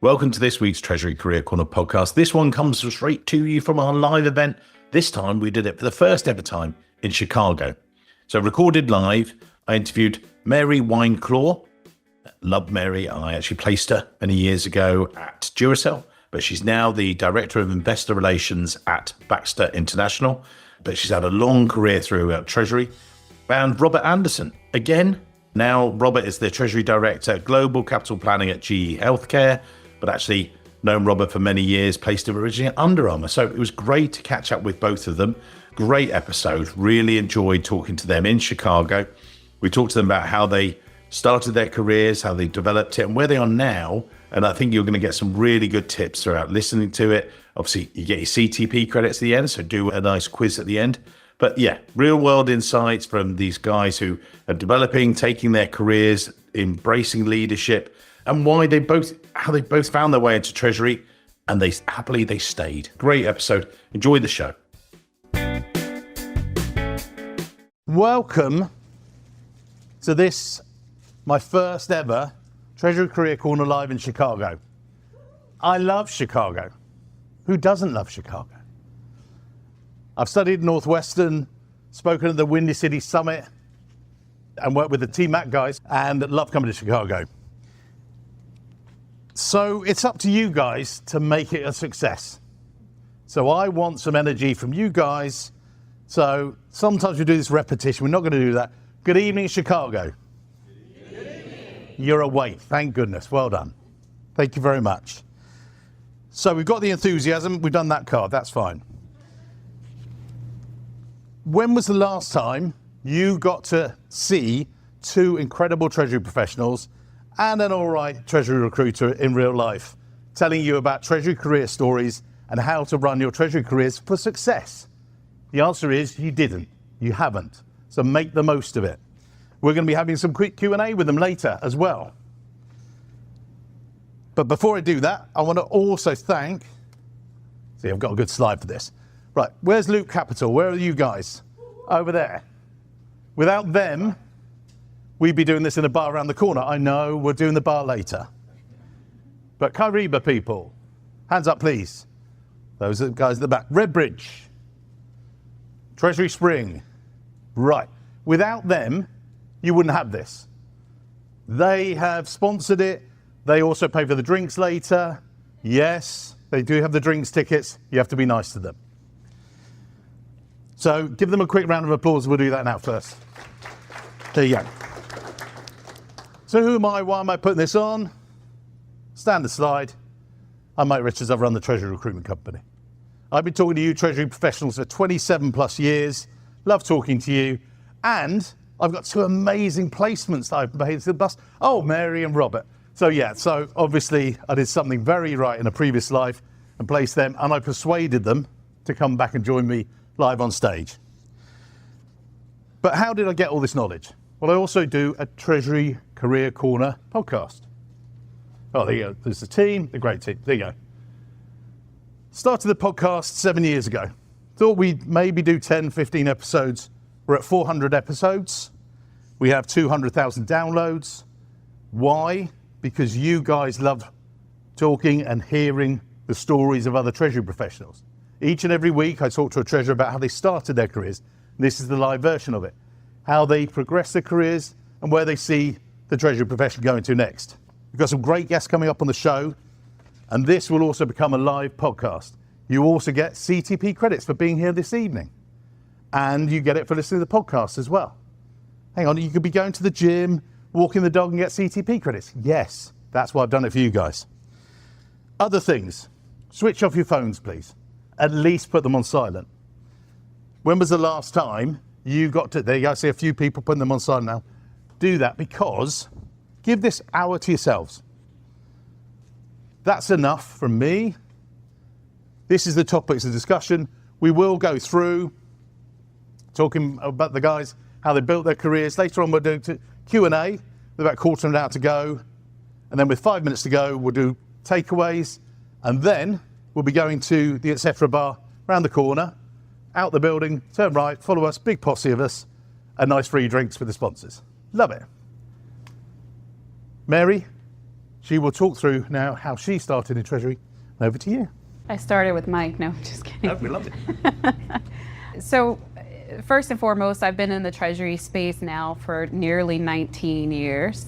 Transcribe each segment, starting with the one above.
Welcome to this week's Treasury Career Corner podcast. This one comes straight to you from our live event. This time we did it for the first ever time in Chicago. So recorded live, I interviewed Mary Wineclaw. Love Mary. I actually placed her many years ago at Duracell, but she's now the Director of Investor Relations at Baxter International. But she's had a long career throughout Treasury. And Robert Anderson, again, now Robert is the Treasury Director, Global Capital Planning at GE Healthcare, but actually known Robert for many years, placed him originally at Under Armour. So it was great to catch up with both of them. Great episode. Really enjoyed talking to them in Chicago. We talked to them about how they started their careers, how they developed it, and where they are now. And I think you're going to get some really good tips throughout listening to it. Obviously, you get your CTP credits at the end, so do a nice quiz at the end. But yeah, real world insights from these guys who are developing, taking their careers, embracing leadership, and how they both found their way into Treasury, and they stayed. Great episode. Enjoy the show. Welcome to this, my first ever Treasury Career Corner live in Chicago. I love Chicago. Who doesn't love Chicago? I've studied Northwestern, spoken at the Windy City Summit, and worked with the TMAC guys, and love coming to Chicago. So it's up to you guys to make it a success. So I want some energy from you guys. So sometimes we do this repetition. We're not going to do that. Good evening, Chicago. Good evening. You're awake. Thank goodness. Well done. Thank you very much. So we've got the enthusiasm. We've done that card. That's fine. When was the last time you got to see two incredible Treasury professionals and an all right Treasury recruiter in real life telling you about Treasury career stories and how to run your Treasury careers for success? The answer is you didn't. You haven't. So make the most of it. We're going to be having some quick Q&A with them later as well. But before I do that, I want to also thank... See, I've got a good slide for this. Right, where's Loop Capital? Where are you guys? Over there. Without them, we'd be doing this in a bar around the corner. I know, we're doing the bar later. But Kyriba people, hands up please. Those are the guys at the back. Redbridge, Treasury Spring. Right, without them, you wouldn't have this. They have sponsored it. They also pay for the drinks later. Yes, they do have the drinks tickets. You have to be nice to them. So give them a quick round of applause. We'll do that now first. There you go. So who am I? Why am I putting this on? Standard slide. I'm Mike Richards. I've run the Treasury Recruitment Company. I've been talking to you Treasury professionals for 27 plus years. Love talking to you. And I've got two amazing placements that I've made to the bus. Oh, Mary and Robert. So yeah, so obviously I did something very right in a previous life and placed them, and I persuaded them to come back and join me live on stage. But how did I get all this knowledge? Well, I also do a Treasury Career Corner podcast. Oh, there you go. There's the team, the great team. There you go. Started the podcast 7 years ago. Thought we'd maybe do 10, 15 episodes. We're at 400 episodes. We have 200,000 downloads. Why? Because you guys love talking and hearing the stories of other Treasury professionals. Each and every week, I talk to a treasurer about how they started their careers. This is the live version of it. How they progress their careers and where they see the Treasury profession going to next. We've got some great guests coming up on the show, and this will also become a live podcast. You also get CTP credits for being here this evening, and you get it for listening to the podcast as well. Hang on, you could be going to the gym, walking the dog and get CTP credits. Yes, that's why I've done it for you guys. Other things, switch off your phones, please. At least put them on silent. When was the last time you got to, there you go, I see a few people putting them on silent now. Do that, because give this hour to yourselves. That's enough from me. This is the topics of discussion. We will go through talking about the guys, how they built their careers. Later on, we'll do Q&A with about a quarter of an hour to go. And then with 5 minutes to go, we'll do takeaways. And then we'll be going to the Etc. bar around the corner, out the building, turn right, follow us, big posse of us, and nice free drinks with the sponsors. Love it. Mary, She will talk through now how she started in Treasury. Over to you. I started with Mike. No, just kidding. Oh, we love it. So, first and foremost, I've been in the Treasury space now for nearly 19 years.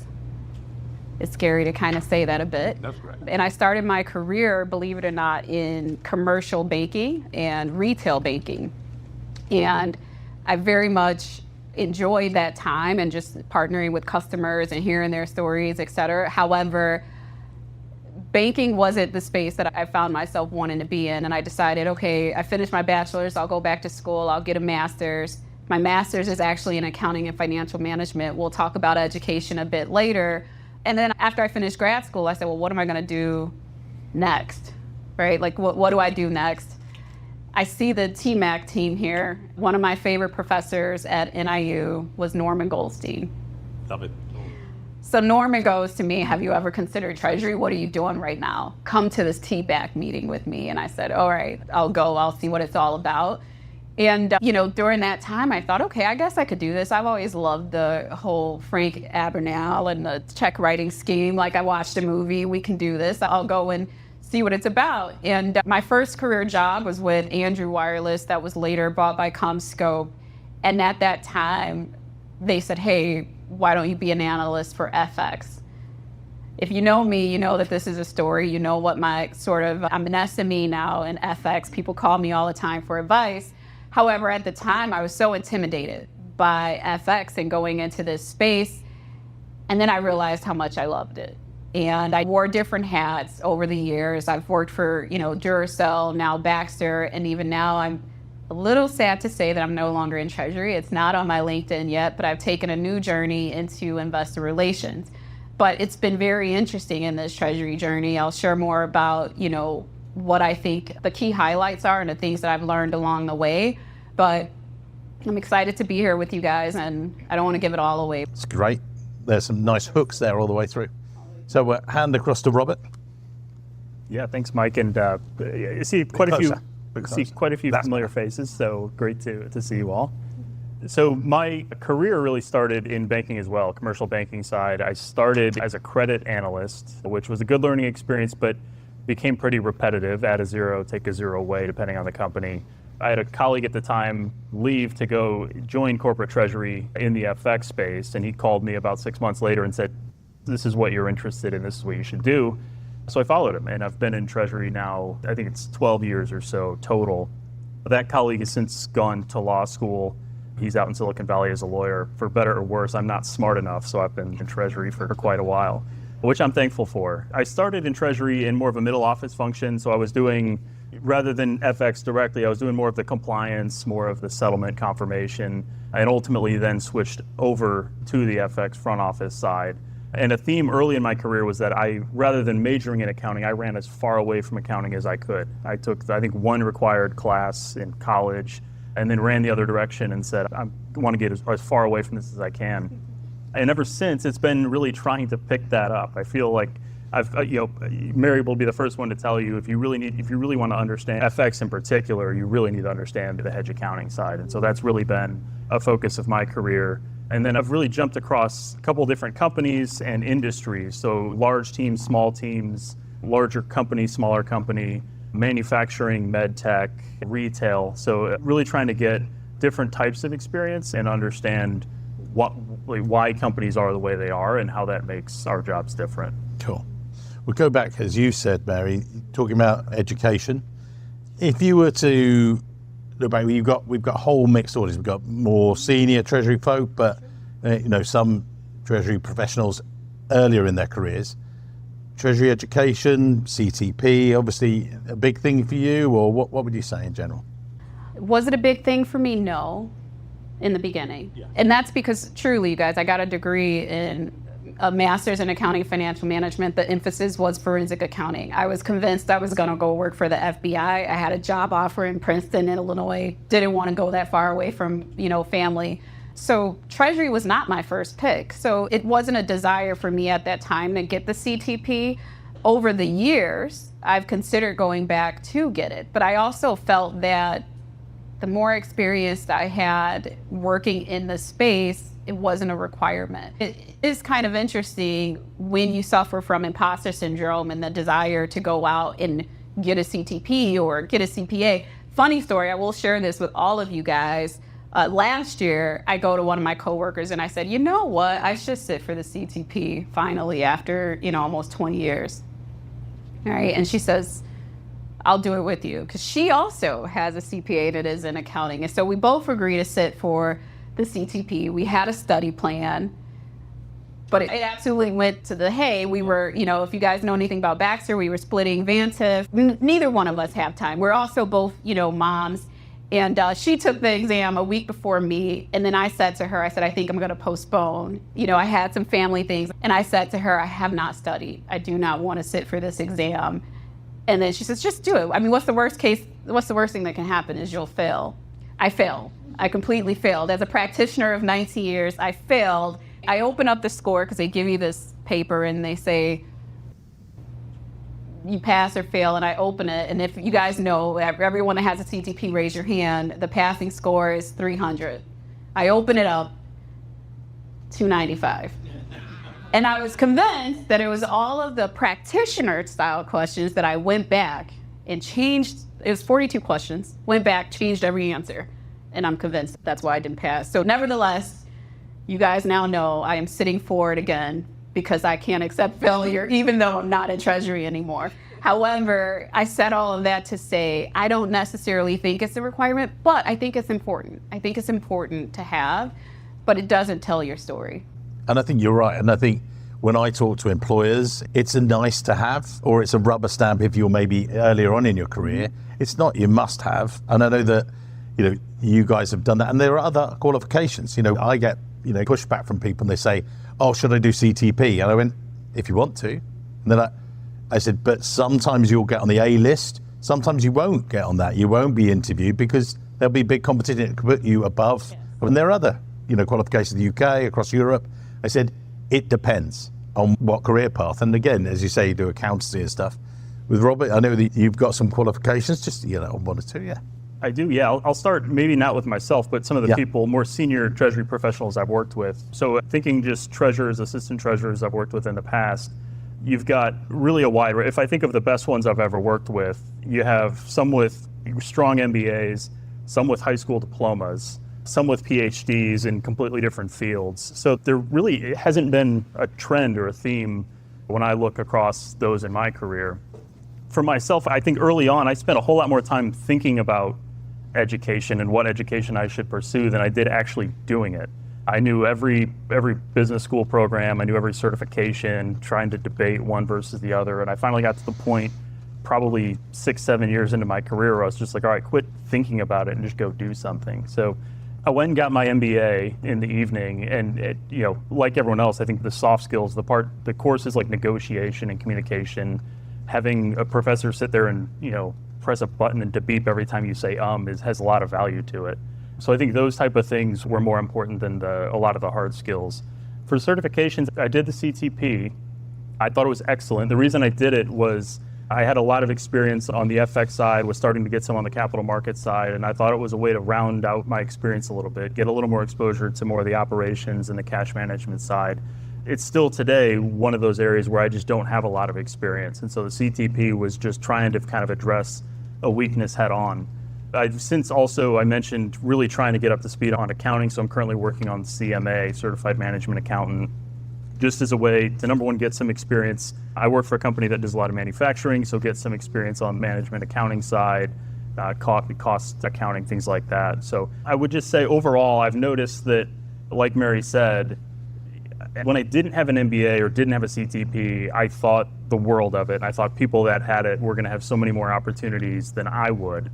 It's scary to kind of say that a bit. That's right. And I started my career, believe it or not, in commercial banking and retail banking. And I very much enjoyed that time and just partnering with customers and hearing their stories, et cetera. However, banking wasn't the space that I found myself wanting to be in. And I decided, okay, I finished my bachelor's, I'll go back to school, I'll get a master's. My master's is actually in accounting and financial management. We'll talk about education a bit later. And then after I finished grad school, I said, well, what am I gonna do next, right? Like, what do I do next? I see the TMAC team here. One of my favorite professors at NIU was Norman Goldstein. Love it. So Norman goes to me, have you ever considered Treasury? What are you doing right now? Come to this TBAC meeting with me. And I said, all right, I'll go, I'll see what it's all about. And, during that time, I thought, okay, I guess I could do this. I've always loved the whole Frank Abagnale and the check writing scheme. Like, I watched a movie, we can do this. I'll go and see what it's about. And my first career job was with Andrew Wireless that was later bought by CommScope. And at that time, they said, hey, why don't you be an analyst for FX? If you know me, you know that this is a story. You know what I'm an SME now in FX. People call me all the time for advice. However, at the time, I was so intimidated by FX and going into this space. And then I realized how much I loved it. And I wore different hats over the years. I've worked for, Duracell, now Baxter, and even now I'm a little sad to say that I'm no longer in Treasury. It's not on my LinkedIn yet, but I've taken a new journey into investor relations. But it's been very interesting in this Treasury journey. I'll share more about, what I think the key highlights are and the things that I've learned along the way. But I'm excited to be here with you guys, and I don't want to give it all away. It's great. There's some nice hooks there all the way through. So hand across to Robert. Yeah, thanks, Mike. And I see quite a few familiar faces, so great to see you all. So my career really started in banking as well, commercial banking side. I started as a credit analyst, which was a good learning experience, but became pretty repetitive. Add a zero, take a zero away, depending on the company. I had a colleague at the time leave to go join corporate treasury in the FX space, and he called me about 6 months later and said, this is what you're interested in, this is what you should do. So I followed him, and I've been in Treasury now, I think it's 12 years or so total. That colleague has since gone to law school. He's out in Silicon Valley as a lawyer. For better or worse, I'm not smart enough, so I've been in Treasury for quite a while, which I'm thankful for. I started in Treasury in more of a middle office function, so I was doing, rather than FX directly, I was doing more of the compliance, more of the settlement confirmation, and ultimately then switched over to the FX front office side. And a theme early in my career was that rather than majoring in accounting, I ran as far away from accounting as I could. I took, I think, one required class in college and then ran the other direction and said, I want to get as far away from this as I can. And ever since, it's been really trying to pick that up. I feel like Mary will be the first one to tell you, if you really want to understand FX in particular, you really need to understand the hedge accounting side. And so that's really been a focus of my career. And then I've really jumped across a couple different companies and industries. So large teams, small teams, larger company, smaller company, manufacturing, med tech, retail. So really trying to get different types of experience and understand why companies are the way they are and how that makes our jobs different. Cool. We'll go back, as you said, Mary, talking about education. If you were to look back, we've got a whole mixed audience. We've got more senior Treasury folk, but some Treasury professionals earlier in their careers. Treasury education, CTP, obviously a big thing for you, or what would you say in general? Was it a big thing for me? No, in the beginning. Yeah. And that's because truly, you guys, I got a degree in a master's in accounting and financial management. The emphasis was forensic accounting. I was convinced I was gonna go work for the FBI. I had a job offer in Princeton, in Illinois. Didn't want to go that far away from, family. So Treasury was not my first pick. So it wasn't a desire for me at that time to get the CTP. Over the years, I've considered going back to get it, but I also felt that the more experience I had working in the space, it wasn't a requirement. It is kind of interesting when you suffer from imposter syndrome and the desire to go out and get a CTP or get a CPA. Funny story, I will share this with all of you guys. Last year, I go to one of my coworkers and I said, you know what, I should sit for the CTP finally after, almost 20 years. All right, and she says, I'll do it with you, because she also has a CPA that is in accounting. And so we both agreed to sit for the CTP. We had a study plan, but it absolutely went to the, hey, we were, if you guys know anything about Baxter, we were splitting Vantive. Neither one of us have time. We're also both, moms. And she took the exam a week before me. And then I said to her, I think I'm going to postpone. I had some family things. And I said to her, I have not studied. I do not want to sit for this exam. And then she says, just do it. I mean, what's the worst thing that can happen is you'll fail. I failed. I completely failed. As a practitioner of 19 years, I failed. I open up the score because they give you this paper and they say, you pass or fail, and I open it. And if you guys know, everyone that has a CTP, raise your hand. The passing score is 300. I open it up, 295. And I was convinced that it was all of the practitioner style questions that I went back and changed. It was 42 questions, went back, changed every answer. And I'm convinced that's why I didn't pass. So nevertheless, you guys now know I am sitting for it again because I can't accept failure, even though I'm not in Treasury anymore. However, I said all of that to say, I don't necessarily think it's a requirement, but I think it's important. I think it's important to have, but it doesn't tell your story. And I think you're right. And I think when I talk to employers, it's a nice to have, or it's a rubber stamp if you're maybe earlier on in your career. It's not your must have. And I know that, you guys have done that. And there are other qualifications. I get, pushback from people and they say, oh, should I do CTP? And I went, if you want to. And then I said, but sometimes you'll get on the A list. Sometimes you won't get on that. You won't be interviewed because there'll be big competition that can put you above. Yes. And there are other, qualifications in the UK, across Europe. I said, it depends on what career path. And again, as you say, you do accountancy and stuff. With Robert, I know that you've got some qualifications, just, one or two, yeah. I do, yeah. I'll start maybe not with myself, but some of the people, more senior Treasury professionals I've worked with. So thinking just treasurers, assistant treasurers I've worked with in the past, you've got really a wide, if I think of the best ones I've ever worked with, you have some with strong MBAs, some with high school diplomas, some with PhDs in completely different fields. So there really hasn't been a trend or a theme when I look across those in my career. For myself, I think early on, I spent a whole lot more time thinking about education and what education I should pursue than I did actually doing it. I knew every business school program, I knew every certification, trying to debate one versus the other. And I finally got to the point, probably 6-7 years into my career, where I was just like, all right, quit thinking about it and just go do something. So I went and got my MBA in the evening, and it, like everyone else, I think the soft skills, the courses like negotiation and communication, having a professor sit there and press a button and to beep every time you say has a lot of value to it. So I think those type of things were more important than a lot of the hard skills. For certifications, I did the CTP. I thought it was excellent. The reason I did it was I had a lot of experience on the FX side, was starting to get some on the capital market side, and I thought it was a way to round out my experience a little bit, get a little more exposure to more of the operations and the cash management side. It's still today one of those areas where I just don't have a lot of experience, and so the CTP was just trying to kind of address a weakness head on. I've since also, I mentioned, really trying to get up to speed on accounting, so I'm currently working on CMA, Certified Management Accountant, just as a way to, number one, get some experience. I work for a company that does a lot of manufacturing, so get some experience on management accounting side, cost accounting, things like that. So I would just say overall, I've noticed that, like Mary said, when I didn't have an MBA or didn't have a CTP, I thought the world of it. I thought people that had it were going to have so many more opportunities than I would.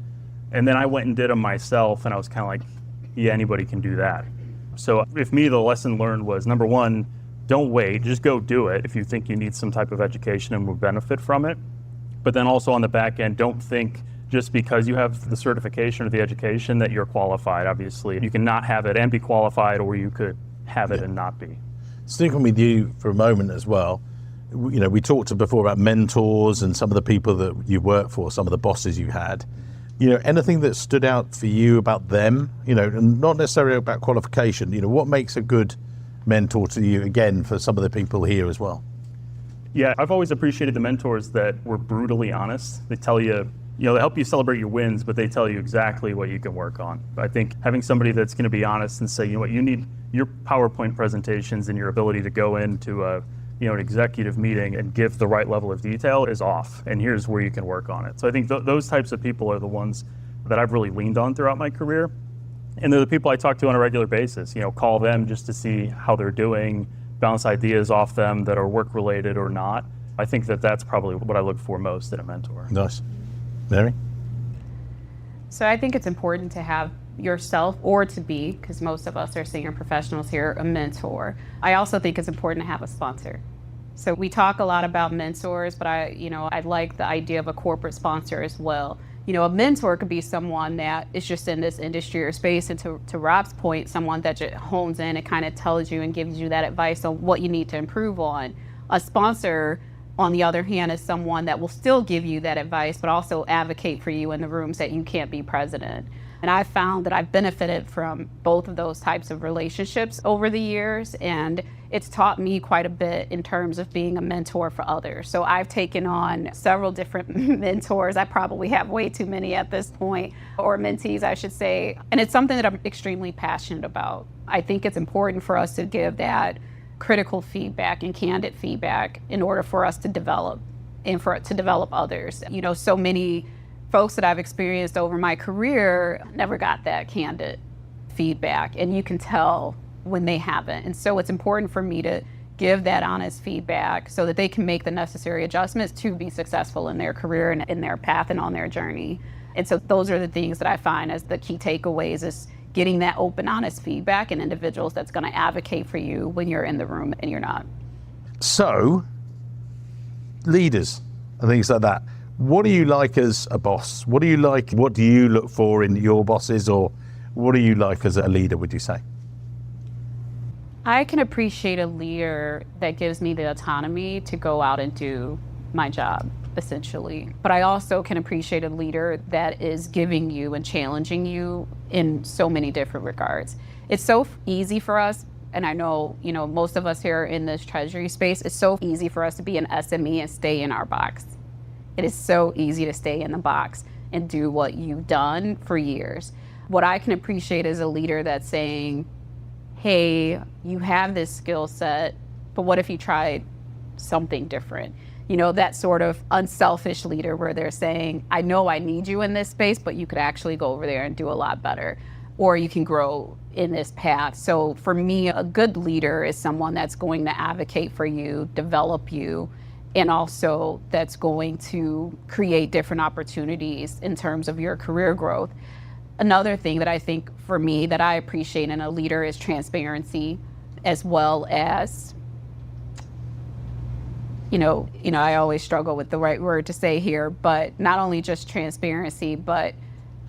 And then I went and did them myself, and I was kind of like, yeah, anybody can do that. So if me, the lesson learned was, number one, don't wait, just go do it if you think you need some type of education and will benefit from it. But then also on the back end, don't think just because you have the certification or the education that you're qualified. Obviously, you can not have it and be qualified, or you could have it and not be. Sticking with you for a moment as well, we talked before about mentors and some of the people that you work for, some of the bosses you had. anything that stood out for you about them, and not necessarily about qualification, what makes a good mentor to you, again, for some of the people here as well? Yeah, I've always appreciated the mentors that were brutally honest. They tell you, they help you celebrate your wins, but they tell you exactly what you can work on. I think having somebody that's going to be honest and say, what, you need your PowerPoint presentations and your ability to go into an executive meeting and give the right level of detail is off, and here's where you can work on it. So I think those types of people are the ones that I've really leaned on throughout my career. And they're the people I talk to on a regular basis, call them just to see how they're doing, bounce ideas off them that are work related or not. I think that's probably what I look for most in a mentor. Nice. Mary? So I think it's important to have yourself, or to be, because most of us are senior professionals here, a mentor. I also think it's important to have a sponsor. So we talk a lot about mentors, but I like the idea of a corporate sponsor as well. A mentor could be someone that is just in this industry or space, and to Rob's point, someone that just hones in and kind of tells you and gives you that advice on what you need to improve on. A sponsor, on the other hand, is someone that will still give you that advice, but also advocate for you in the rooms that you can't be present in. And I've found that I've benefited from both of those types of relationships over the years, and it's taught me quite a bit in terms of being a mentor for others. So I've taken on several different mentors. I probably have way too many at this point, or mentees, I should say. And it's something that I'm extremely passionate about. I think it's important for us to give that critical feedback and candid feedback in order for us to develop and for it to develop others. So many folks that I've experienced over my career never got that candid feedback, and you can tell when they haven't. And so it's important for me to give that honest feedback so that they can make the necessary adjustments to be successful in their career and in their path and on their journey. And so those are the things that I find as the key takeaways, is getting that open, honest feedback and individuals that's going to advocate for you when you're in the room and you're not. So, leaders and things like that. What do you like as a boss? What do you like? What do you look for in your bosses, or what do you like as a leader, would you say? I can appreciate a leader that gives me the autonomy to go out and do my job, essentially. But I also can appreciate a leader that is giving you and challenging you in so many different regards. It's so easy for us, and I know, most of us here in this Treasury space, it's so easy for us to be an SME and stay in our box. It is so easy to stay in the box and do what you've done for years. What I can appreciate is a leader that's saying, hey, you have this skill set, but what if you tried something different? That sort of unselfish leader where they're saying, I know I need you in this space, but you could actually go over there and do a lot better, or you can grow in this path. So for me, a good leader is someone that's going to advocate for you, develop you, and also that's going to create different opportunities in terms of your career growth. Another thing that I think for me that I appreciate in a leader is transparency, as well as, I always struggle with the right word to say here, but not only just transparency, but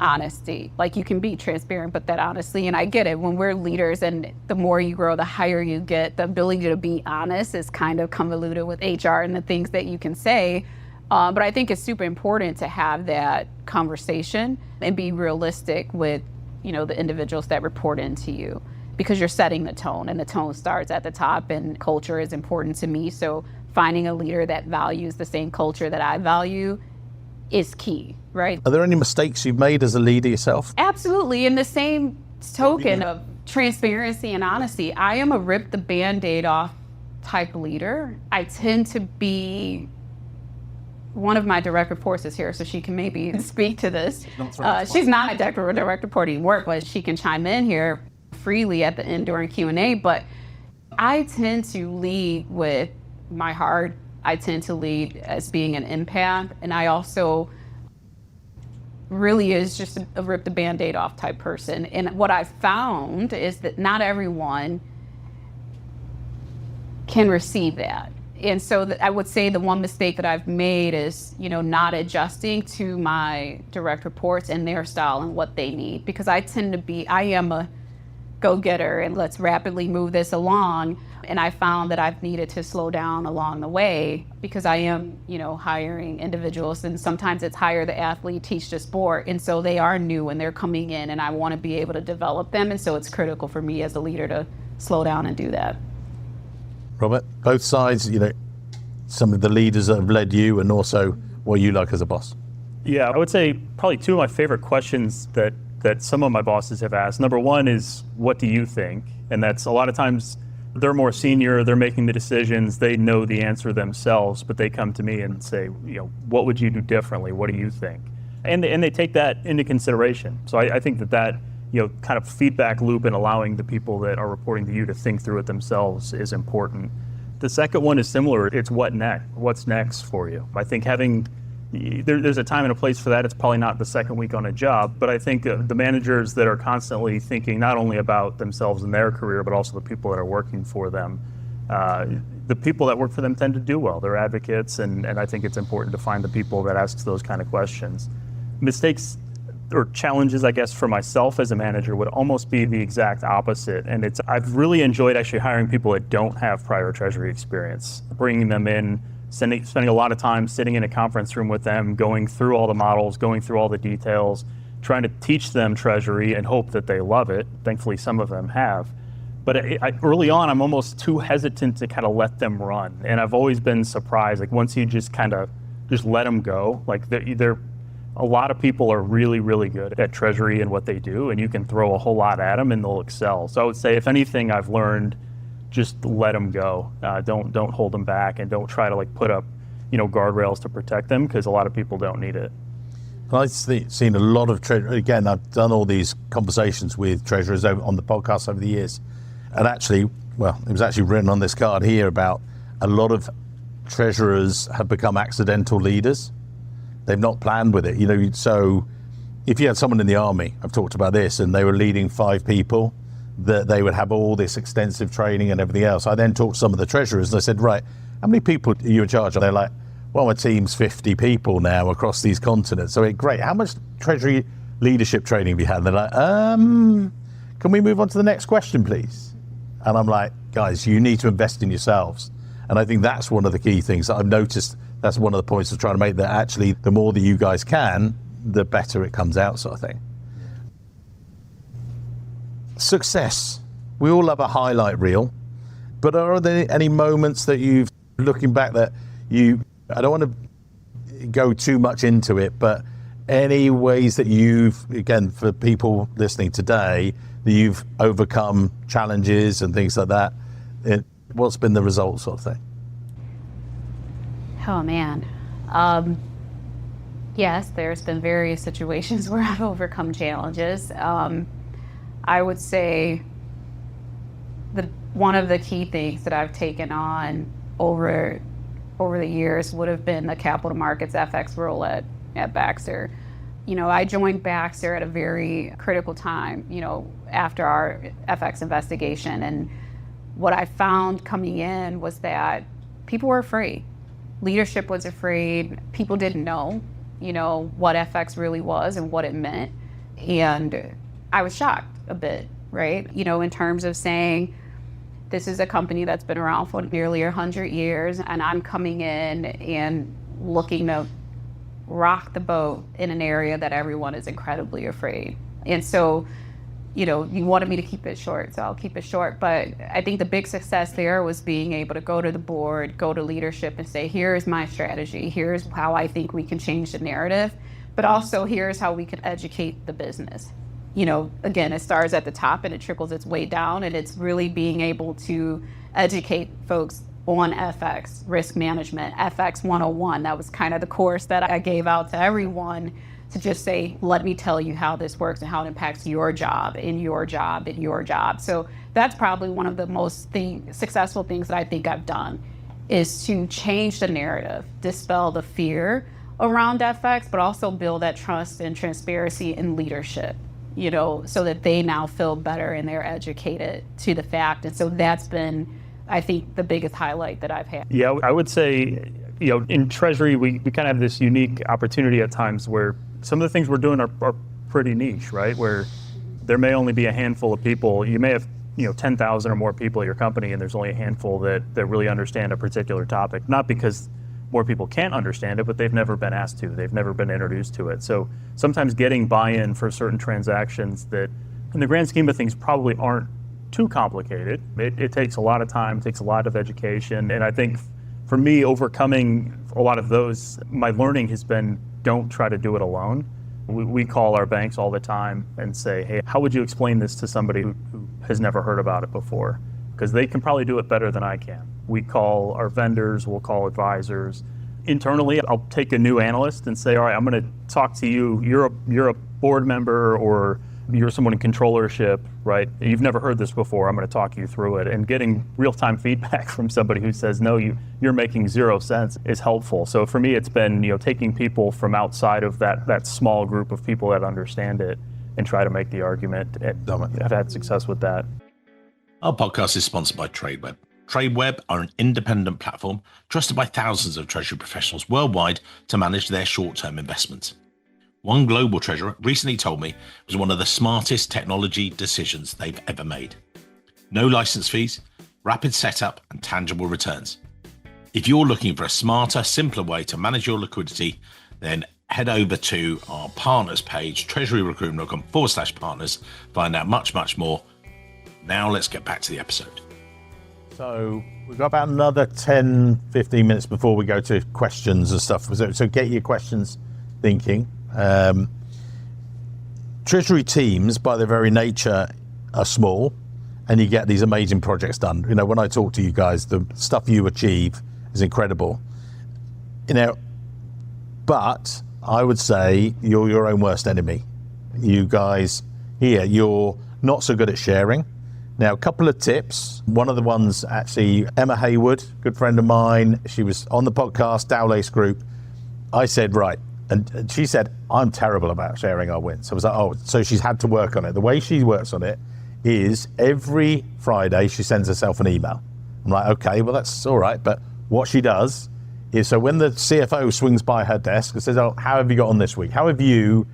honesty. Like, you can be transparent, but that honestly, and I get it, when we're leaders and the more you grow, the higher you get, the ability to be honest is kind of convoluted with HR and the things that you can say. But I think it's super important to have that conversation and be realistic with, the individuals that report into you, because you're setting the tone, and the tone starts at the top, and culture is important to me. So finding a leader that values the same culture that I value is key, right? Are there any mistakes you've made as a leader yourself? Absolutely. In the same token of transparency and honesty, I am a rip the Band-Aid off type leader. I tend to be, one of my direct reports is here, so she can maybe speak to this. She's not a direct reporting work, but she can chime in here freely at the end during Q&A. But I tend to lead with my heart. I tend to lead as being an empath, and I also really is just a rip the Band-Aid off type person. And what I've found is that not everyone can receive that. And so I would say the one mistake that I've made is, not adjusting to my direct reports and their style and what they need, because I am a go-getter and let's rapidly move this along. And I found that I've needed to slow down along the way because I am, hiring individuals, and sometimes it's hire the athlete, teach the sport. And so they are new and they're coming in, and I want to be able to develop them. And so it's critical for me as a leader to slow down and do that. Robert, both sides, some of the leaders that have led you and also what you like as a boss. Yeah, I would say probably two of my favorite questions that some of my bosses have asked. Number one is, what do you think? And that's a lot of times they're more senior, they're making the decisions, they know the answer themselves, but they come to me and say, what would you do differently? What do you think? And they take that into consideration. So I think that kind of feedback loop and allowing the people that are reporting to you to think through it themselves is important. The second one is similar. It's what next? What's next for you? I think there's a time and a place for that. It's probably not the second week on a job, but I think the managers that are constantly thinking not only about themselves and their career, but also the people that are working for them, the people that work for them tend to do well. They're advocates, and I think it's important to find the people that ask those kind of questions. Mistakes or challenges, I guess, for myself as a manager would almost be the exact opposite. And I've really enjoyed actually hiring people that don't have prior Treasury experience, bringing them in, spending a lot of time sitting in a conference room with them, going through all the models, going through all the details, trying to teach them Treasury and hope that they love it. Thankfully, some of them have. But early on, I'm almost too hesitant to kind of let them run. And I've always been surprised, like once you just kind of just let them go, like a lot of people are really, really good at Treasury and what they do, and you can throw a whole lot at them and they'll excel. So I would say, if anything, I've learned, just let them go. Don't hold them back, and don't try to put up, guardrails to protect them, because a lot of people don't need it. I've seen a lot of treasurers. Again, I've done all these conversations with treasurers on the podcast over the years, and actually, it was actually written on this card here about a lot of treasurers have become accidental leaders. They've not planned with it, So if you had someone in the army, I've talked about this, and they were leading 5 people, that they would have all this extensive training and everything else. I then talked to some of the treasurers and I said, right, how many people are you in charge of? They're like, well, my team's 50 people now across these continents. So great, how much Treasury leadership training have you had? And they're like, can we move on to the next question, please? And I'm like, guys, you need to invest in yourselves. And I think that's one of the key things that I've noticed. That's one of the points of trying to make, that actually the more that you guys can, the better it comes out, sort of thing. Success. We all love a highlight reel, but are there any moments that you've, looking back, that I don't want to go too much into it, but any ways that you've, again, for people listening today, that you've overcome challenges and things like that? What's been the result, sort of thing? Oh, man. Yes, there's been various situations where I've overcome challenges. I would say one of the key things that I've taken on over the years would have been the capital markets FX role at Baxter. I joined Baxter at a very critical time, after our FX investigation. And what I found coming in was that people were afraid. Leadership was afraid. People didn't know, what FX really was and what it meant. And I was shocked a bit, right? In terms of saying, this is a company that's been around for nearly 100 years, and I'm coming in and looking to rock the boat in an area that everyone is incredibly afraid. And so, you wanted me to keep it short, so I'll keep it short. But I think the big success there was being able to go to the board, go to leadership and say, here's my strategy, here's how I think we can change the narrative, but also here's how we can educate the business. Again, it starts at the top and it trickles its way down, and it's really being able to educate folks on FX, risk management, FX 101. That was kind of the course that I gave out to everyone, to just say, let me tell you how this works and how it impacts your job and your job and your job. So that's probably one of the most successful things that I think I've done, is to change the narrative, dispel the fear around FX, but also build that trust and transparency in leadership, so that they now feel better and they're educated to the fact. And so that's been, I think, the biggest highlight that I've had. Yeah, I would say, in Treasury, we kind of have this unique opportunity at times where some of the things we're doing are pretty niche, right? Where there may only be a handful of people. You may have 10,000 or more people at your company, and there's only a handful that really understand a particular topic, not because more people can't understand it, but they've never been asked to, they've never been introduced to it. So sometimes getting buy-in for certain transactions that, in the grand scheme of things, probably aren't too complicated. It takes a lot of time, it takes a lot of education, and I think for me, overcoming a lot of those, my learning has been, don't try to do it alone. We call our banks all the time and say, hey, how would you explain this to somebody who has never heard about it before? Because they can probably do it better than I can. We call our vendors, we'll call advisors. Internally, I'll take a new analyst and say, all right, I'm going to talk to you. You're a board member, or you're someone in controllership, right? You've never heard this before. I'm going to talk you through it. And getting real-time feedback from somebody who says, no, you're making 0 sense is helpful. So for me, it's been taking people from outside of that small group of people that understand it and try to make the argument. And I've had success with that. Our podcast is sponsored by TradeWeb. TradeWeb are an independent platform trusted by thousands of Treasury professionals worldwide to manage their short-term investments. One global treasurer recently told me it was one of the smartest technology decisions they've ever made. No license fees, rapid setup, and tangible returns. If you're looking for a smarter, simpler way to manage your liquidity, then head over to our partners page, treasuryrecruitment.com/partners, find out much, much more. Now let's get back to the episode. So we've got about another 10, 15 minutes before we go to questions and stuff. So get your questions thinking. Treasury teams, by their very nature, are small, and you get these amazing projects done. When I talk to you guys, the stuff you achieve is incredible. But I would say you're your own worst enemy. You guys here, you're not so good at sharing. Now, a couple of tips. One of the ones, actually, Emma Haywood, good friend of mine, she was on the podcast, Dowlace Group. I said, right. And she said, I'm terrible about sharing our wins. So I was like, oh, so she's had to work on it. The way she works on it is every Friday she sends herself an email. I'm like, okay, well, that's all right. But what she does is, so when the CFO swings by her desk and says, oh, how have you got on this week? How have your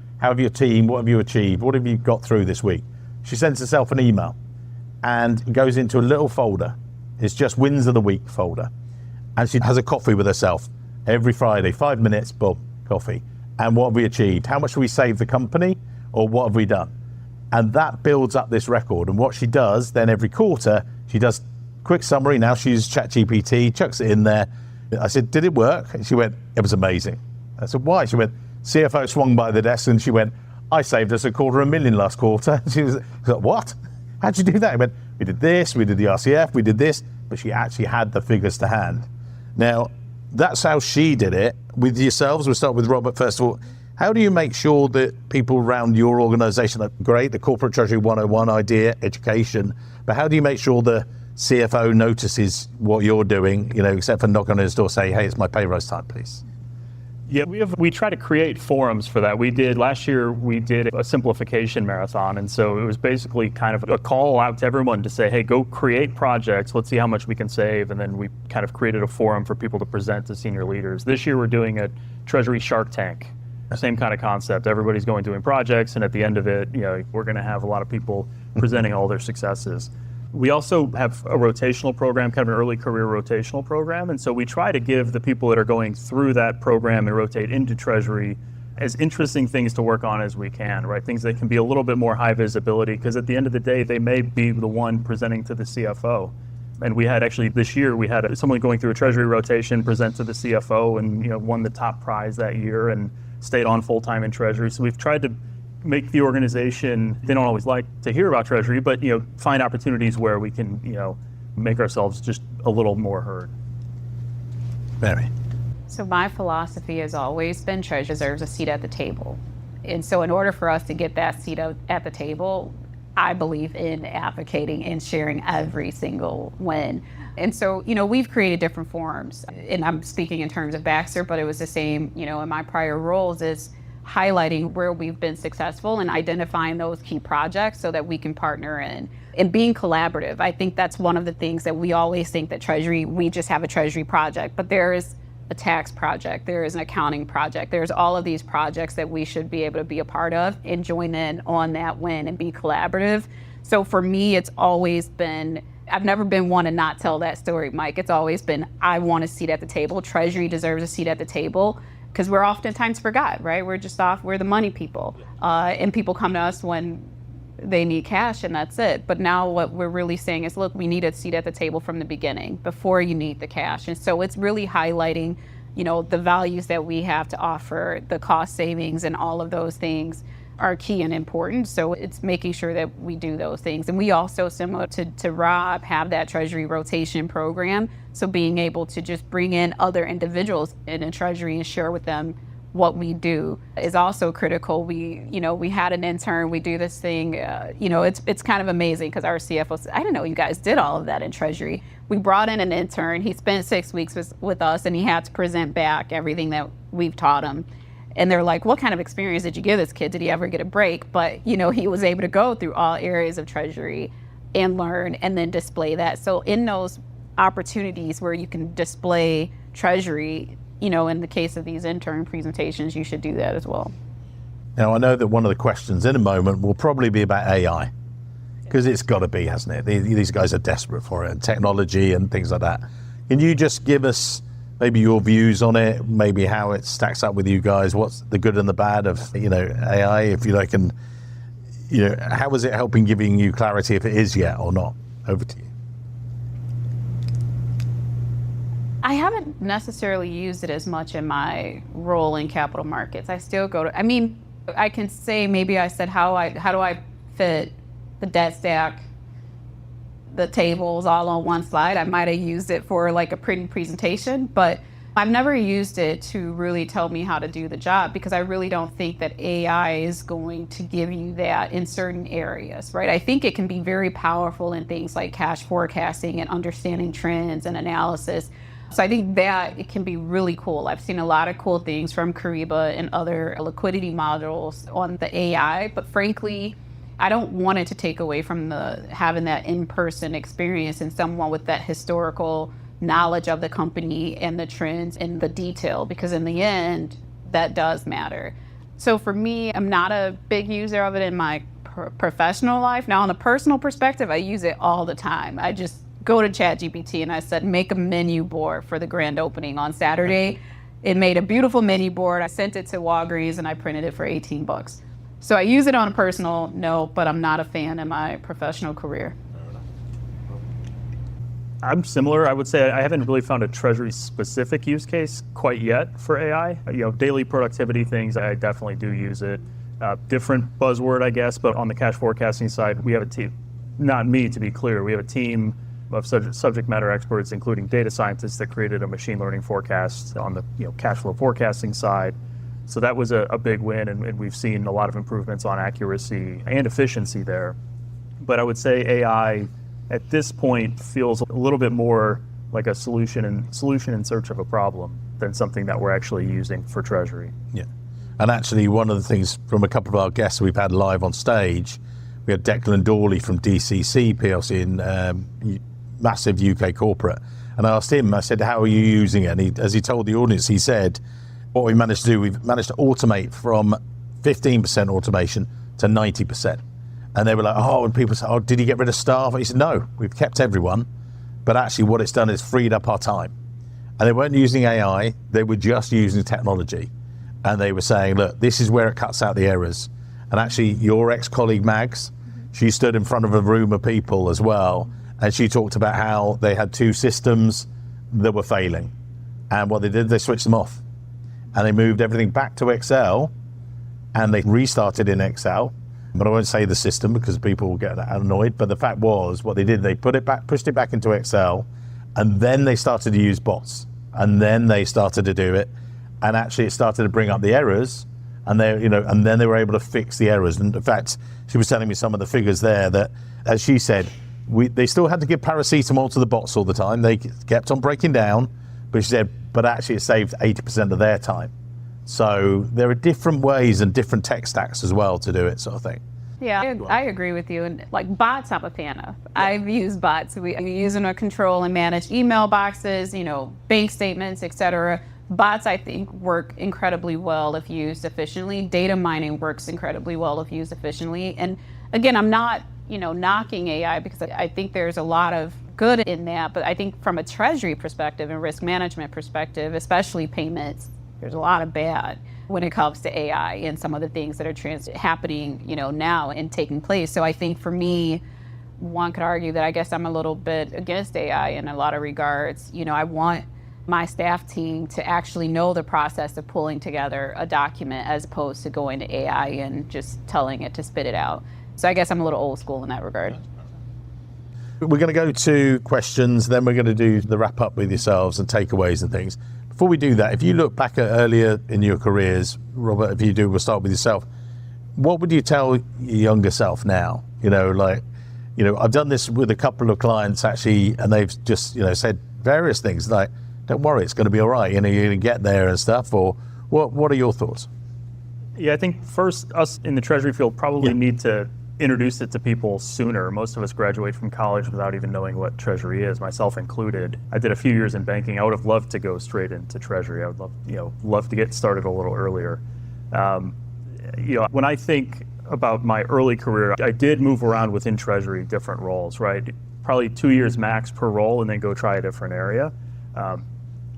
team, what have you achieved? What have you got through this week? She sends herself an email and goes into a little folder. It's just wins of the week folder. And she has a coffee with herself every Friday, 5 minutes, boom. Coffee. And what have we achieved? How much have we saved the company, or what have we done? And that builds up this record. And what she does then every quarter, she does quick summary. Now she uses ChatGPT, chucks it in there. I said, did it work? And she went, it was amazing. I said, why? She went, CFO swung by the desk and she went, I saved us $250,000 last quarter. She was like, what? How'd you do that? I went, we did this, we did the RCF, we did this, but she actually had the figures to hand. Now, that's how she did it. With yourselves, we'll start with Robert first of all. How do you make sure that people around your organization are great, the Corporate Treasury 101 idea, education, but how do you make sure the CFO notices what you're doing, except for knocking on his door, say, hey, it's my pay rise time, please? Yeah, we try to create forums for that. Last year, we did a simplification marathon. And so it was basically kind of a call out to everyone to say, hey, go create projects. Let's see how much we can save. And then we kind of created a forum for people to present to senior leaders. This year, we're doing a Treasury Shark Tank. Same kind of concept. Everybody's doing projects. And at the end of it, we're going to have a lot of people presenting all their successes. We also have a rotational program, kind of an early career rotational program. And so we try to give the people that are going through that program and rotate into Treasury as interesting things to work on as we can, right? Things that can be a little bit more high visibility, because at the end of the day, they may be the one presenting to the CFO. And we had actually this year, we had someone going through a Treasury rotation present to the CFO and won the top prize that year and stayed on full-time in Treasury. So we've tried to make the organization, they don't always like to hear about Treasury, but find opportunities where we can make ourselves just a little more heard. Mary. So my philosophy has always been Treasury deserves a seat at the table. And so in order for us to get that seat at the table, I believe in advocating and sharing every single win. And so, we've created different forums, and I'm speaking in terms of Baxter, but it was the same, in my prior roles, is highlighting where we've been successful and identifying those key projects so that we can partner in. And being collaborative, I think that's one of the things that we always think that Treasury, we just have a Treasury project, but there is a tax project, there is an accounting project, there's all of these projects that we should be able to be a part of and join in on that win and be collaborative So for me, it's always been, I've never been one to not tell that story, Mike. It's always been, I want a seat at the table. Treasury deserves a seat at the table, because we're oftentimes forgot, right? We're the money people. And people come to us when they need cash, and that's it. But now what we're really saying is, look, we need a seat at the table from the beginning, before you need the cash. And so it's really highlighting, the values that we have to offer, the cost savings, and all of those things are key and important. So it's making sure that we do those things. And we also, similar to Rob, have that Treasury rotation program. So being able to just bring in other individuals in a Treasury and share with them what we do is also critical. We had an intern, we do this thing, it's kind of amazing, because our CFO said, I didn't know you guys did all of that in Treasury. We brought in an intern, he spent 6 weeks with us, and he had to present back everything that we've taught him. And they're like, what kind of experience did you give this kid? Did he ever get a break? But, he was able to go through all areas of Treasury and learn, and then display that. So in those opportunities where you can display Treasury, in the case of these intern presentations, you should do that as well. Now, I know that one of the questions in a moment will probably be about AI, because it's got to be, hasn't it? These guys are desperate for it, and technology and things like that. Can you just give us maybe your views on it, maybe how it stacks up with you guys? What's the good and the bad of, AI, if you like, and, how is it helping, giving you clarity if it is yet or not? Over to you. I haven't necessarily used it as much in my role in capital markets. I still I can say, maybe I said, how do I fit the debt stack, the tables all on one slide? I might have used it for like a pretty presentation, but I've never used it to really tell me how to do the job, because I really don't think that AI is going to give you that in certain areas, right? I think it can be very powerful in things like cash forecasting and understanding trends and analysis. So I think that it can be really cool. I've seen a lot of cool things from Kyriba and other liquidity modules on the AI, but frankly, I don't want it to take away from having that in-person experience and someone with that historical knowledge of the company and the trends and the detail, because in the end, that does matter. So for me, I'm not a big user of it in my professional life. Now, on a personal perspective, I use it all the time. I just go to ChatGPT and I said, make a menu board for the grand opening on Saturday. It made a beautiful menu board. I sent it to Walgreens and I printed it for $18. So I use it on a personal note, but I'm not a fan in my professional career. I'm similar. I would say I haven't really found a Treasury specific use case quite yet for AI. Daily productivity things, I definitely do use it. Different buzzword, I guess, but on the cash forecasting side, we have a team, not me to be clear, we have a team of subject matter experts, including data scientists, that created a machine learning forecast on the cash flow forecasting side. So that was a big win, and we've seen a lot of improvements on accuracy and efficiency there. But I would say AI at this point feels a little bit more like a solution in search of a problem than something that we're actually using for Treasury. Yeah, and actually one of the things from a couple of our guests we've had live on stage, we had Declan Dawley from DCC PLC in massive UK corporate, and I asked him, I said, how are you using it? And as he told the audience, he said, what we managed to do, we've managed to automate from 15% automation to 90%. And they were like, and people said, did he get rid of staff? And he said, no, we've kept everyone, but actually what it's done is freed up our time. And they weren't using AI, they were just using technology. And they were saying, look, this is where it cuts out the errors. And actually your ex-colleague Mags, she stood in front of a room of people as well, and she talked about how they had 2 systems that were failing. And what they did, they switched them off. And they moved everything back to Excel, and they restarted in Excel. But I won't say the system because people will get annoyed. But the fact was, what they did, they pushed it back into Excel, and then they started to use bots, and then they started to do it, and actually it started to bring up the errors, and and then they were able to fix the errors. And in fact, she was telling me some of the figures there that, as she said, they still had to give paracetamol to the bots all the time. They kept on breaking down, but she said, but actually it saved 80% of their time. So there are different ways and different tech stacks as well to do it, sort of thing. Yeah, I agree with you. And like bots, I'm a fan of. Yeah. I've used bots. We use them to control and manage email boxes, bank statements, etc. Bots, I think, work incredibly well if used efficiently. Data mining works incredibly well if used efficiently. And again, I'm not knocking AI, because I think there's a lot of good in that, but I think from a treasury perspective and risk management perspective, especially payments, there's a lot of bad when it comes to AI and some of the things that are happening, now and taking place. So I think for me, one could argue that I guess I'm a little bit against AI in a lot of regards. I want my staff team to actually know the process of pulling together a document as opposed to going to AI and just telling it to spit it out. So I guess I'm a little old school in that regard. We're going to go to questions, then we're going to do the wrap up with yourselves and takeaways and things. Before we do that, if you look back at earlier in your careers, Robert, if you do, we'll start with yourself. What would you tell your younger self now? I've done this with a couple of clients actually, and they've just, said various things like, don't worry, it's going to be all right. You're going to get there and stuff. Or what are your thoughts? Yeah, I think first, us in the Treasury field probably need to introduce it to people sooner. Most of us graduate from college without even knowing what Treasury is, myself included. I did a few years in banking. I would have loved to go straight into Treasury. I would love to get started a little earlier. When I think about my early career, I did move around within Treasury, different roles, right? Probably 2 years max per role, and then go try a different area.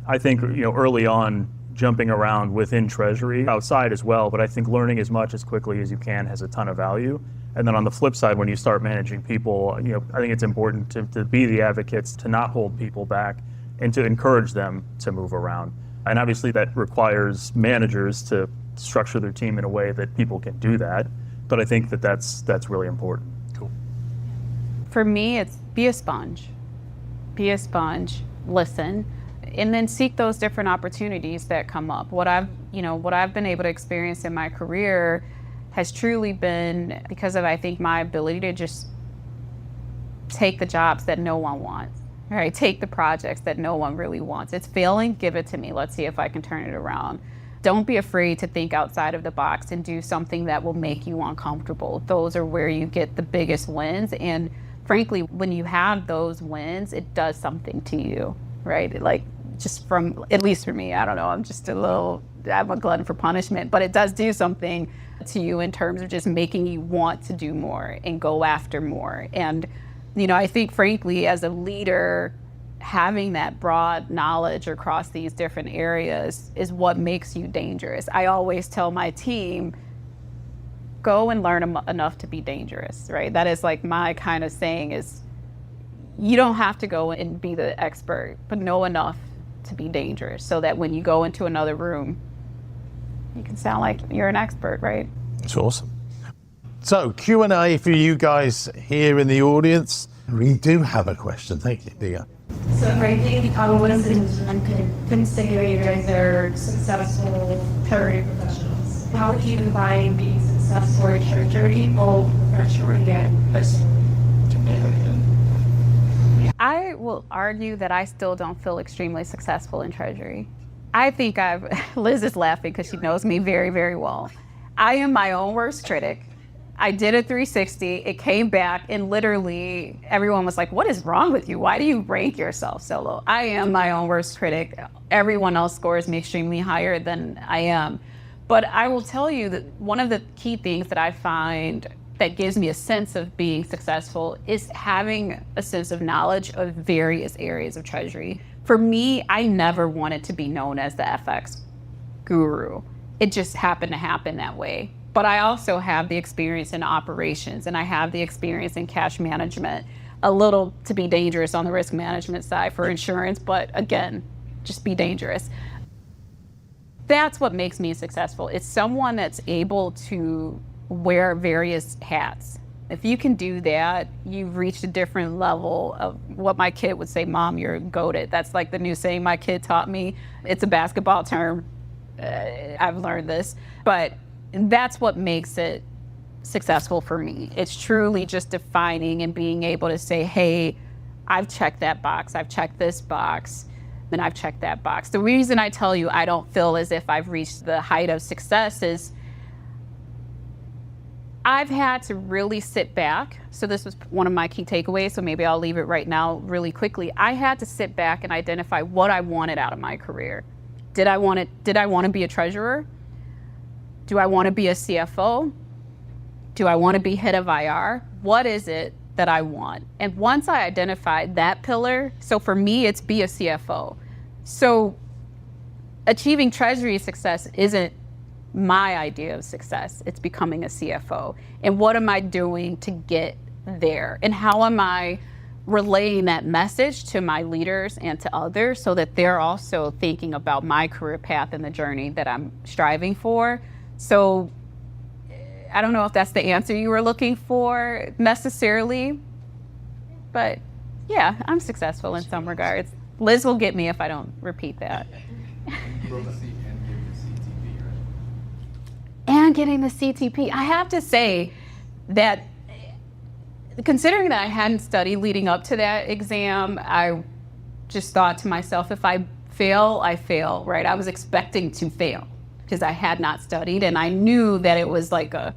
I think, early on, jumping around within Treasury, outside as well, but I think learning as much as quickly as you can has a ton of value. And then on the flip side, when you start managing people, I think it's important to be the advocates, to not hold people back, and to encourage them to move around. And obviously that requires managers to structure their team in a way that people can do that. But I think that's really important. Cool. For me, it's be a sponge. Be a sponge, listen, and then seek those different opportunities that come up. What I've been able to experience in my career has truly been because of, I think, my ability to just take the jobs that no one wants, right? Take the projects that no one really wants. It's failing, give it to me. Let's see if I can turn it around. Don't be afraid to think outside of the box and do something that will make you uncomfortable. Those are where you get the biggest wins. And frankly, when you have those wins, it does something to you, right? Like, just from, at least for me, I don't know, I'm a glutton for punishment, but it does do something to you in terms of just making you want to do more and go after more. And, I think frankly, as a leader, having that broad knowledge across these different areas is what makes you dangerous. I always tell my team, go and learn enough to be dangerous, right? That is like my kind of saying is, you don't have to go and be the expert, but know enough to be dangerous so that when you go into another room, you can sound like you're an expert, right? That's awesome. So Q&A for you guys here in the audience. We do have a question. Thank you, Dia. So I think one of the things one can consider you guys are successful Treasury professionals. How would you define being successful in Treasury or Treasury again? I will argue that I still don't feel extremely successful in Treasury. I think Liz is laughing because she knows me very, very well. I am my own worst critic. I did a 360, it came back, and literally everyone was like, what is wrong with you? Why do you rank yourself so low? I am my own worst critic. Everyone else scores me extremely higher than I am. But I will tell you that one of the key things that I find that gives me a sense of being successful is having a sense of knowledge of various areas of Treasury. For me, I never wanted to be known as the FX guru. It just happened to happen that way. But I also have the experience in operations, and I have the experience in cash management, a little to be dangerous on the risk management side for insurance, but again, just be dangerous. That's what makes me successful. It's someone that's able to wear various hats. If you can do that, you've reached a different level of what my kid would say, Mom, you're goated. That's like the new saying my kid taught me. It's a basketball term. I've learned this, but that's what makes it successful for me. It's truly just defining and being able to say, hey, I've checked that box, I've checked this box, and I've checked that box. The reason I tell you I don't feel as if I've reached the height of success is I've had to really sit back. So this was one of my key takeaways, so maybe I'll leave it right now really quickly. I had to sit back and identify what I wanted out of my career. Did I want to be a treasurer? Do I want to be a CFO? Do I want to be head of IR? what is it that I want? And once I identified that pillar, so for me, it's be a CFO. So achieving Treasury success isn't my idea of success. It's becoming a CFO. And what am I doing to get there? And how am I relaying that message to my leaders and to others so that they're also thinking about my career path and the journey that I'm striving for? So I don't know if that's the answer you were looking for necessarily, but yeah, I'm successful in some regards. Liz will get me if I don't repeat that. And getting the CTP. I have to say that considering that I hadn't studied leading up to that exam, I just thought to myself, if I fail, I fail, right? I was expecting to fail because I had not studied, and I knew that it was like a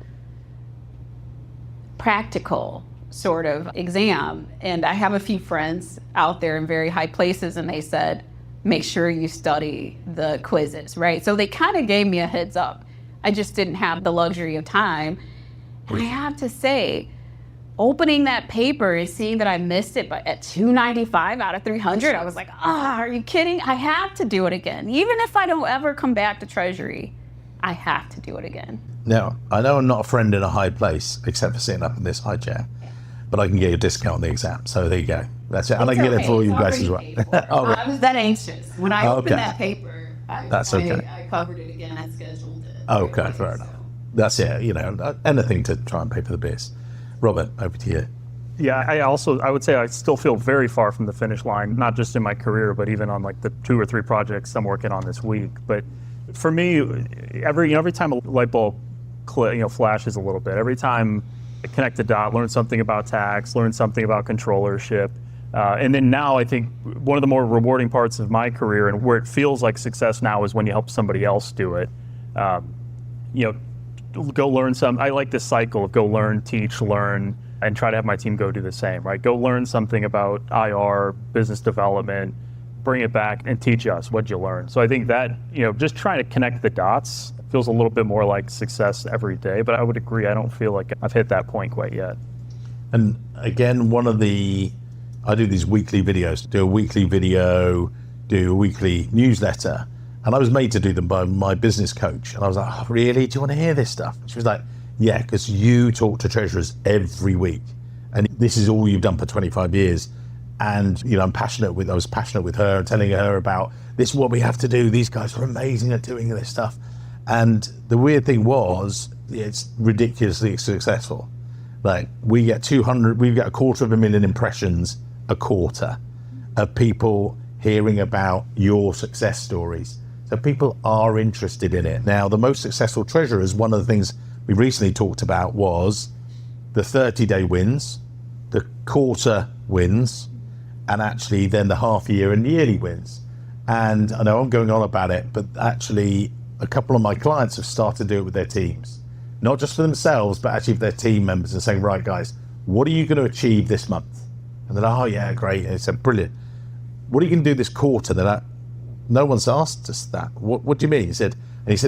practical sort of exam. And I have a few friends out there in very high places, and they said, make sure you study the quizzes, right? So they kind of gave me a heads up. I just didn't have the luxury of time. And I have to say, opening that paper and seeing that I missed it at 295 out of 300, I was like, are you kidding? I have to do it again. Even if I don't ever come back to Treasury, I have to do it again. Now, I know I'm not a friend in a high place, except for sitting up in this high chair, but I can get you a discount on the exam. So there you go. That's it. And I can get it for you guys as well. Oh, right. I was that anxious. When I opened that paper, That's okay. I covered it again. I scheduled it. Okay, fair enough. That's it. You know, anything to try and pay for the beers. Robert, over to you. Yeah, I would say I still feel very far from the finish line, not just in my career, but even on like the 2 or 3 projects I'm working on this week. But for me, every time a light bulb flashes a little bit, every time I connect the dot, learn something about tax, learn something about controllership, and then now I think one of the more rewarding parts of my career and where it feels like success now is when you help somebody else do it. Go learn some. I like this cycle of go learn, teach, learn, and try to have my team go do the same, right? Go learn something about IR, business development, bring it back and teach us what you learned. So I think that, just trying to connect the dots feels a little bit more like success every day, but I would agree, I don't feel like I've hit that point quite yet. And again, I do these weekly videos, do a weekly video, do a weekly newsletter. And I was made to do them by my business coach. And I was like, oh, really? Do you want to hear this stuff? She was like, yeah, because you talk to treasurers every week. And this is all you've done for 25 years. And, I was passionate with her and telling her about this is what we have to do. These guys are amazing at doing this stuff. And the weird thing was, it's ridiculously successful. Like we get 250,000 impressions a quarter of people hearing about your success stories. So people are interested in it. Now, the most successful treasurers, one of the things we recently talked about was the 30-day wins, the quarter wins, and actually then the half year and yearly wins. And I know I'm going on about it, but actually a couple of my clients have started to do it with their teams, not just for themselves, but actually for their team members and saying, right, guys, what are you going to achieve this month? And they're like, oh yeah, great. And I said, brilliant. What are you going to do this quarter? They're like, no one's asked us that. What do you mean? He said,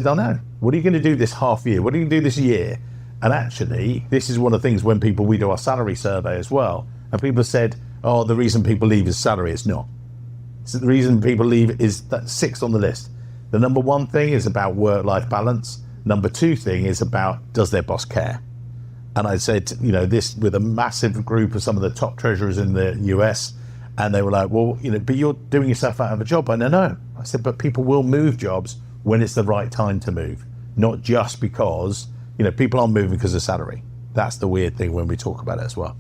oh no, what are you going to do this half year? What are you going to do this year? And actually, this is one of the things when we do our salary survey as well. And people said, oh, the reason people leave is salary. It's not. So the reason people leave is that 6th on the list. The number 1 thing is about work-life balance. Number 2 thing is about, does their boss care? And I said, this with a massive group of some of the top treasurers in the US, and they were like, well, but you're doing yourself out of a job. I know. I said, but people will move jobs when it's the right time to move, not just because, people aren't moving because of salary. That's the weird thing when we talk about it as well.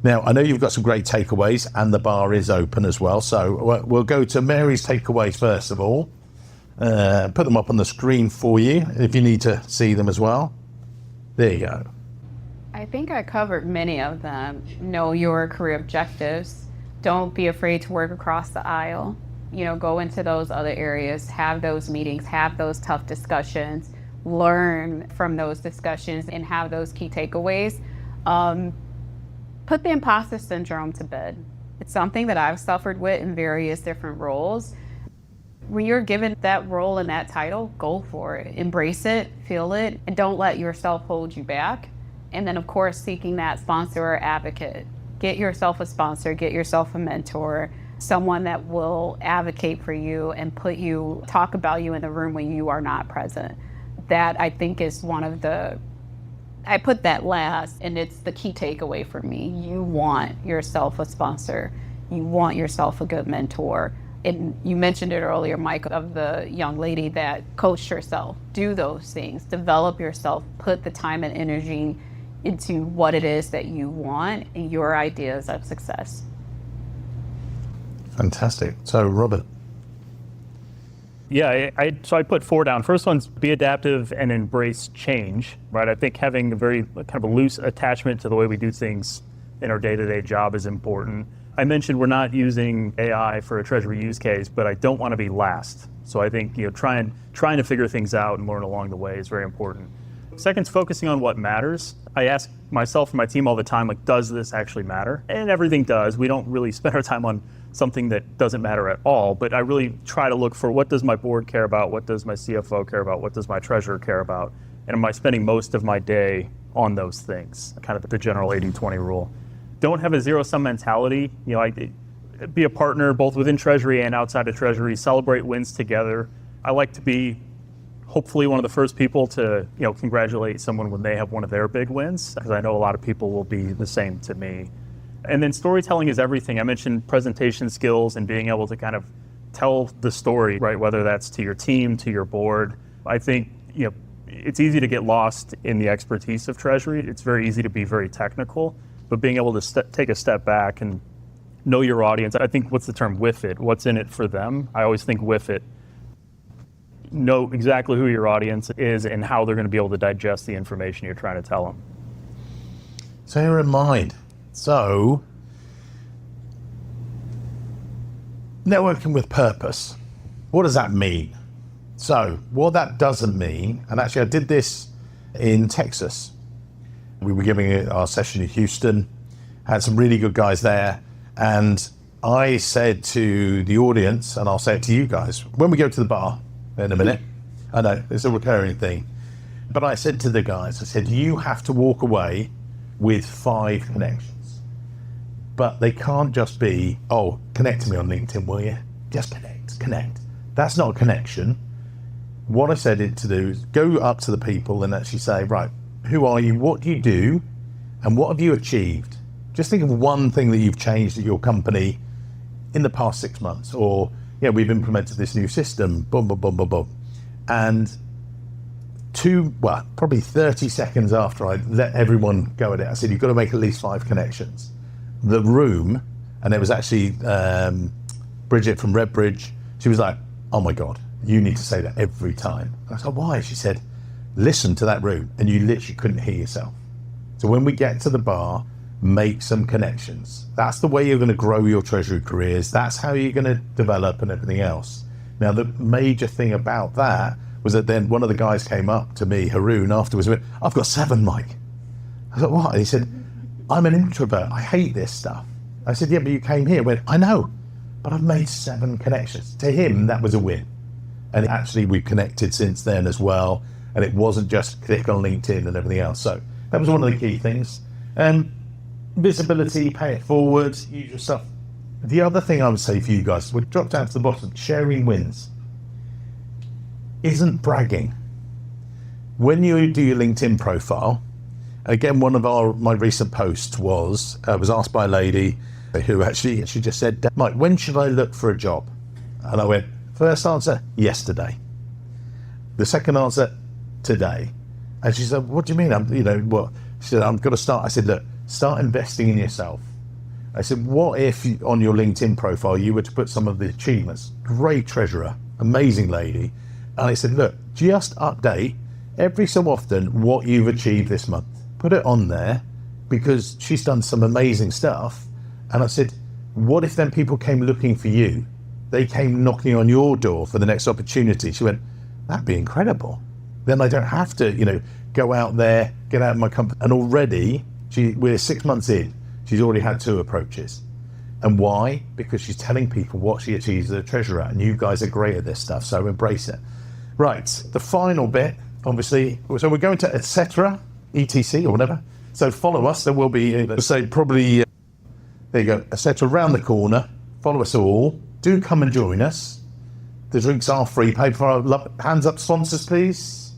Now, I know you've got some great takeaways and the bar is open as well. So we'll go to Mary's takeaways first of all. Put them up on the screen for you if you need to see them as well. There you go. I think I covered many of them. Know your career objectives. Don't be afraid to work across the aisle. Go into those other areas, have those meetings, have those tough discussions, learn from those discussions and have those key takeaways. Put the imposter syndrome to bed. It's something that I've suffered with in various different roles. When you're given that role and that title, go for it. Embrace it, feel it, and don't let yourself hold you back. And then, of course, seeking that sponsor or advocate. Get yourself a sponsor, get yourself a mentor, someone that will advocate for you and talk about you in the room when you are not present. That, I think, is one of I put that last, and it's the key takeaway for me. You want yourself a sponsor. You want yourself a good mentor. And you mentioned it earlier, Mike, of the young lady that coached herself. Do those things. Develop yourself. Put the time and energy into what it is that you want and your ideas of success. Fantastic. So, Robert. Yeah, so I put 4 down. First one's be adaptive and embrace change, right? I think having a very kind of a loose attachment to the way we do things in our day-to-day job is important. I mentioned we're not using AI for a treasury use case, but I don't want to be last. So I think trying to figure things out and learn along the way is very important. Second's focusing on what matters. I ask myself and my team all the time, like, does this actually matter? And everything does. We don't really spend our time on something that doesn't matter at all, but I really try to look for what does my board care about, what does my CFO care about, what does my treasurer care about, and am I spending most of my day on those things? Kind of the general 80-20 rule. Don't have a zero-sum mentality. Be a partner both within Treasury and outside of Treasury. Celebrate wins together. I like to be hopefully one of the first people to congratulate someone when they have one of their big wins, because I know a lot of people will be the same to me. And then storytelling is everything. I mentioned presentation skills and being able to kind of tell the story, right? Whether that's to your team, to your board. I think it's easy to get lost in the expertise of Treasury. It's very easy to be very technical, but being able to take a step back and know your audience. I think, what's the term, with it? What's in it for them? I always think with it. Know exactly who your audience is and how they're going to be able to digest the information you're trying to tell them. So you're in mind. So, networking with purpose. What does that mean? So, what that doesn't mean, and actually I did this in Texas. We were giving our session in Houston, had some really good guys there, and I said to the audience, and I'll say it to you guys, when we go to the bar in a minute, I know it's a recurring thing, but I said to the guys, I said, you have to walk away with 5 connections. But they can't just be, oh, connect to me on LinkedIn, will you? Just connect. That's not a connection. What I said it to do is go up to the people and actually say, right, who are you? What do you do? And what have you achieved? Just think of one thing that you've changed at your company in the past 6 months, or, we've implemented this new system, boom, boom, boom, boom, boom. And probably 30 seconds after I let everyone go at it, I said, you've got to make at least 5 connections. The room, and it was actually Bridget from Redbridge, she was like, oh my God, you need to say that every time. I said, why? She said, listen to that room, and you literally couldn't hear yourself. So when we get to the bar, make some connections. That's the way you're going to grow your treasury careers. That's how you're going to develop and everything else. Now, the major thing about that was that then one of the guys came up to me, Haroon, afterwards, and went, I've got 7, Mike. I was like, what? And he said, I'm an introvert. I hate this stuff. I said, yeah, but you came here. He went, I know, but I've made 7 connections. To him, that was a win. And actually, we've connected since then as well. And it wasn't just click on LinkedIn and everything else. So that was one of the key things. Visibility, pay it forward, usual stuff. The other thing I would say for you guys, we'll drop down to the bottom, sharing wins. Isn't bragging. When you do your LinkedIn profile, again, one of my recent posts was, I was asked by a lady who actually just said, Mike, when should I look for a job? And I went, first answer, yesterday. The second answer, today. And she said, what do you mean? She said, I'm going to start. I said, look, start investing in yourself. I said, what if on your LinkedIn profile, you were to put some of the achievements? Great treasurer, amazing lady. And I said, look, just update every so often what you've achieved this month. Put it on there, because she's done some amazing stuff. And I said, what if then people came looking for you? They came knocking on your door for the next opportunity. She went, that'd be incredible. Then I don't have to, go out there, get out of my comfort. And already, we're 6 months in, she's already had 2 approaches. And why? Because she's telling people what she achieves as a treasurer, and you guys are great at this stuff, so embrace it. Right, the final bit, obviously, so we're going to etc., or whatever. So follow us. There will be, let's say, probably, there you go, a set around the corner. Follow us all. Do come and join us. The drinks are free. Pay for our hands up sponsors, please.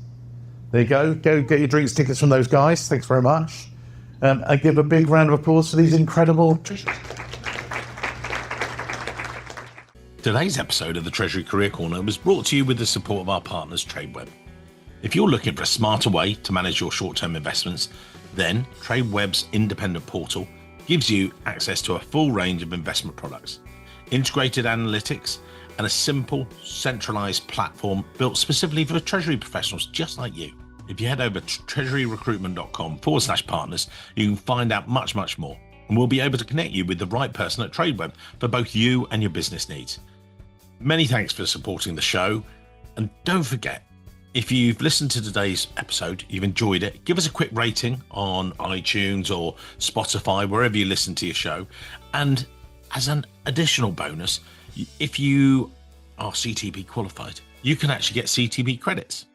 There you go. Go get your drinks tickets from those guys. Thanks very much. And give a big round of applause for these incredible treasurers. Today's episode of the Treasury Career Corner was brought to you with the support of our partners, TradeWeb. If you're looking for a smarter way to manage your short-term investments, then TradeWeb's independent portal gives you access to a full range of investment products, integrated analytics, and a simple, centralized platform built specifically for Treasury professionals just like you. If you head over to treasuryrecruitment.com/partners, you can find out much, much more. And we'll be able to connect you with the right person at TradeWeb for both you and your business needs. Many thanks for supporting the show. And don't forget, if you've listened to today's episode, you've enjoyed it, give us a quick rating on iTunes or Spotify, wherever you listen to your show. And as an additional bonus, if you are CTP qualified, you can actually get CTP credits.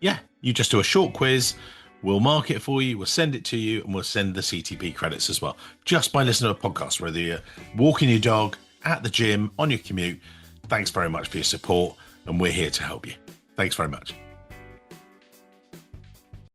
Yeah, you just do a short quiz. We'll mark it for you, we'll send it to you, and we'll send the CTP credits as well. Just by listening to a podcast, whether you're walking your dog, at the gym, on your commute. Thanks very much for your support, and we're here to help you. Thanks very much.